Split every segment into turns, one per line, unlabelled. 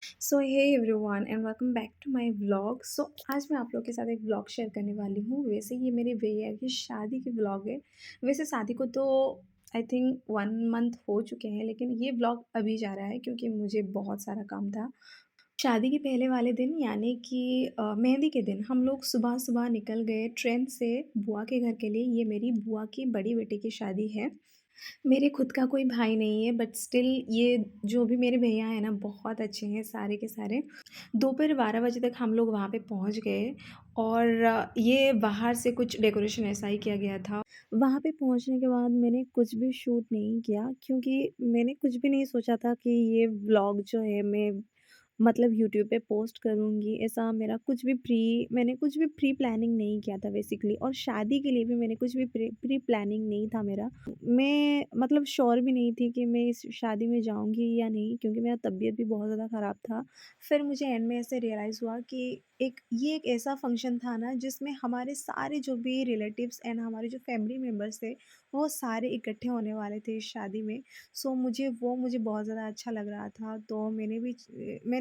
So hey everyone and welcome back to my vlog. आज मैं आप लोग के साथ एक व्लॉग शेयर करने वाली हूँ। वैसे ये मेरे भैया की शादी की व्लॉग है। वैसे शादी को तो आई थिंक 1 मंथ हो चुके हैं, लेकिन ये व्लॉग अभी जा रहा है क्योंकि मुझे बहुत सारा काम था। शादी के पहले वाले दिन यानी कि मेहंदी के दिन हम लोग सुबह सुबह निकल गए ट्रेन से बुआ के घर के लिए। ये मेरी बुआ की बड़ी बेटे की शादी है। मेरे खुद का कोई भाई नहीं है, बट स्टिल ये जो भी मेरे भैया हैं ना, बहुत अच्छे हैं सारे के सारे। दोपहर 12 बजे तक हम लोग वहाँ पे पहुँच गए और ये बाहर से कुछ डेकोरेशन ऐसा ही किया गया था। वहाँ पे पहुँचने के बाद मैंने कुछ भी शूट नहीं किया क्योंकि मैंने कुछ भी नहीं सोचा था कि ये व्लॉग जो है मैं मतलब यूट्यूब पे पोस्ट करूँगी। ऐसा मेरा कुछ भी मैंने कुछ भी प्री प्लानिंग नहीं किया था बेसिकली, और शादी के लिए भी मैंने कुछ भी प्री प्री प्लानिंग नहीं था मेरा। मैं मतलब श्योर भी नहीं थी कि मैं इस शादी में जाऊँगी या नहीं, क्योंकि मेरा तबीयत भी बहुत ज़्यादा ख़राब था। फिर मुझे एंड में ऐसे रियलाइज़ हुआ कि ये एक ऐसा फंक्शन था ना जिसमें हमारे सारे जो भी रिलेटिव्स एंड हमारे जो फैमिली मेम्बर्स थे, वो सारे इकट्ठे होने वाले थे इस शादी में। सो मुझे बहुत ज़्यादा अच्छा लग रहा था, तो मैंने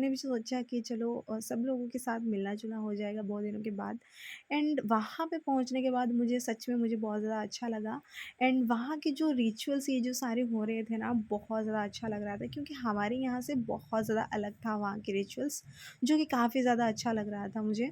भी सोचा कि चलो सब लोगों के साथ मिलना-जुलना हो जाएगा बहुत दिनों के बाद। एंड वहाँ पे पहुँचने के बाद मुझे बहुत ज़्यादा अच्छा लगा। एंड वहाँ के जो रिचुअल्स ये जो सारे हो रहे थे ना, बहुत ज़्यादा अच्छा लग रहा था क्योंकि हमारे यहाँ से बहुत ज़्यादा अलग था वहाँ के रिचुअल्स, जो कि काफ़ी ज़्यादा अच्छा लग रहा था मुझे।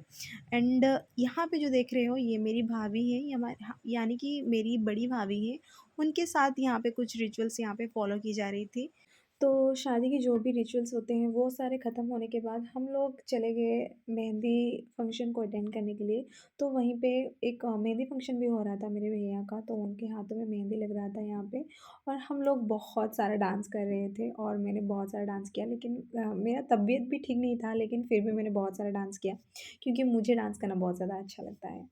एंड यहाँ पे जो देख रहे हो ये मेरी भाभी है, ये यानी कि मेरी बड़ी भाभी है। उनके साथ यहाँ पे कुछ रिचुअल्स यहाँ पे फॉलो की जा रही थी। तो शादी के जो भी रिचुअल्स होते हैं वो सारे ख़त्म होने के बाद हम लोग चले गए मेहंदी फंक्शन को अटेंड करने के लिए। तो वहीं पे एक मेहंदी फंक्शन भी हो रहा था मेरे भैया का, तो उनके हाथों में मेहंदी लग रहा था यहाँ पे। और हम लोग बहुत सारा डांस कर रहे थे और मैंने बहुत सारा डांस किया, लेकिन मेरा तबीयत भी ठीक नहीं था, लेकिन फिर भी मैंने बहुत सारा डांस किया क्योंकि मुझे डांस करना बहुत ज़्यादा अच्छा लगता है।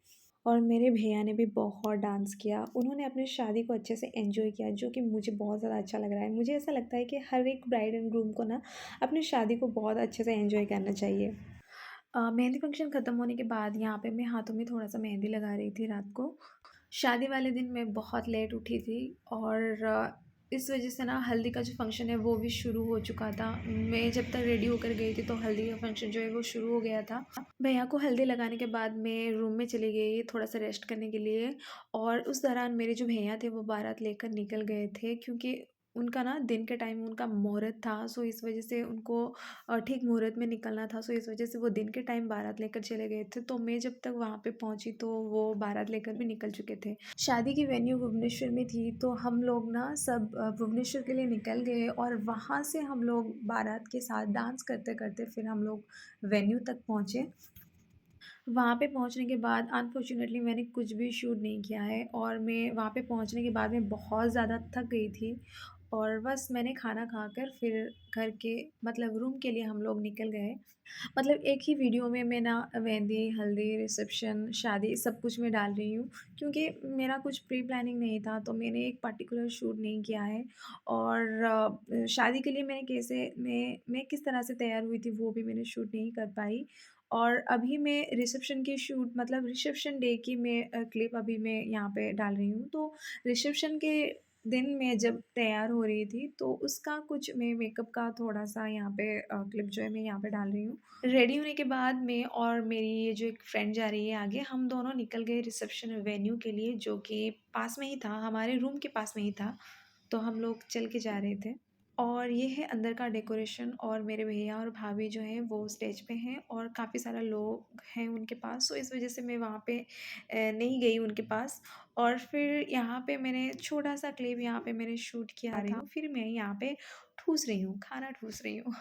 और मेरे भैया ने भी बहुत डांस किया। उन्होंने अपनी शादी को अच्छे से एन्जॉय किया, जो कि मुझे बहुत ज़्यादा अच्छा लग रहा है। मुझे ऐसा लगता है कि हर एक ब्राइड एंड ग्रूम को ना अपनी शादी को बहुत अच्छे से एन्जॉय करना चाहिए। मेहंदी फंक्शन ख़त्म होने के बाद यहाँ पे मैं हाथों में थोड़ा-सा मेहंदी लगा रही थी रात को। शादी वाले दिन मैं बहुत लेट उठी थी और इस वज़ह से ना हल्दी का जो फ़ंक्शन है वो भी शुरू हो चुका था। मैं जब तक रेडी होकर गई थी तो हल्दी का फ़ंक्शन जो है वो शुरू हो गया था। भैया को हल्दी लगाने के बाद मैं रूम में चली गई थोड़ा-सा रेस्ट करने के लिए, और उस दौरान मेरे जो भैया थे वो बारात लेकर निकल गए थे क्योंकि उनका ना दिन के टाइम उनका मुहूर्त था। सो इस वज़ह से उनको ठीक मुहूर्त में निकलना था। सो इस वज़ह से वो दिन के टाइम बारात लेकर चले गए थे। तो मैं जब तक वहाँ पे पहुँची तो वो बारात लेकर भी निकल चुके थे। शादी की वेन्यू भुवनेश्वर में थी, तो हम लोग ना सब भुवनेश्वर के लिए निकल गए और वहाँ से हम लोग बारात के साथ डांस करते-करते फिर हम लोग वेन्यू तक पहुँचे। वहाँ पे पहुँचने के बाद अनफॉर्च्यूनेटली मैंने कुछ भी शूट नहीं किया है, और मैं वहाँ पे पहुँचने के बाद मैं बहुत ज़्यादा थक गई थी, और बस मैंने खाना खाकर फिर घर के मतलब रूम के लिए हम लोग निकल गए। मतलब एक ही वीडियो में मैं ना मेहंदी, हल्दी, रिसेप्शन, शादी सब कुछ मैं डाल रही हूँ क्योंकि मेरा कुछ प्री प्लानिंग नहीं था, तो मैंने एक पर्टिकुलर शूट नहीं किया है। और शादी के लिए मैं किस तरह से तैयार हुई थी वो भी मैंने शूट नहीं कर पाई। और अभी मैं रिसेप्शन की शूट मतलब रिसेप्शन डे की मैं क्लिप अभी मैं यहाँ पे डाल रही हूँ। तो रिसेप्शन के दिन मैं जब तैयार हो रही थी तो उसका कुछ मैं मेकअप का थोड़ा-सा यहाँ पे क्लिप जो है मैं यहाँ पे डाल रही हूँ। रेडी होने के बाद मैं और मेरी ये जो एक फ्रेंड जा रही है आगे, हम दोनों निकल गए रिसेप्शन वेन्यू के लिए, जो कि पास में ही था, हमारे रूम के पास में ही था। तो हम लोग चल के जा रहे थे। और ये है अंदर का डेकोरेशन, और मेरे भैया और भाभी जो हैं वो स्टेज पे हैं और काफ़ी सारा लोग हैं उनके पास। सो इस वज़ह से मैं वहाँ पे नहीं गई उनके पास। और फिर यहाँ पे मैंने छोटा-सा क्लिप यहाँ पे मैंने शूट किया था। फिर मैं यहाँ पे ठूस रही हूँ, खाना ठूस रही हूँ।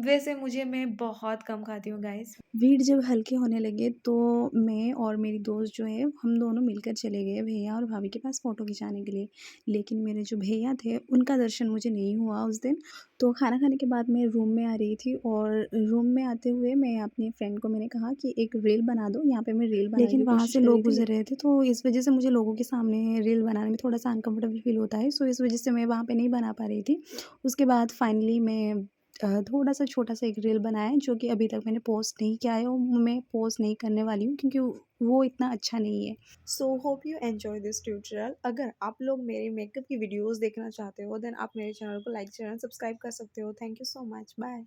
वैसे मैं बहुत कम खाती हूँ गाइज़। भीड़ जब हल्के होने लगे तो मैं और मेरी दोस्त जो है हम दोनों मिलकर चले गए भैया और भाभी के पास फ़ोटो खिंचाने के लिए। लेकिन मेरे जो भैया थे उनका दर्शन मुझे नहीं हुआ उस दिन। तो खाना खाने के बाद मैं रूम में आ रही थी, और रूम में आते हुए मैं अपनी फ्रेंड को मैंने कहा कि एक रील बना दो, यहाँ पे मैं रील बनाने लेकिन की वहाँ कोशिश से कर रही लोग थी। गुज़र रहे थे, तो इस वज़ह से मुझे लोगों के सामने रील बनाने में थोड़ा-सा अनकम्फ़र्टेबल फ़ील होता है। सो इस वज़ह से मैं वहाँ पे नहीं बना पा रही थी। उसके बाद फाइनली मैं थोड़ा-सा छोटा-सा एक रील बनाया जो कि अभी तक मैंने पोस्ट नहीं किया है, और मैं पोस्ट नहीं करने वाली हूँ क्योंकि वो इतना अच्छा नहीं है। So hope you enjoy this tutorial. अगर आप लोग मेरे मेकअप की वीडियोज़ देखना चाहते हो देन आप मेरे चैनल को लाइक, शेयर एंड सब्सक्राइब कर सकते हो। Thank you so much. Bye.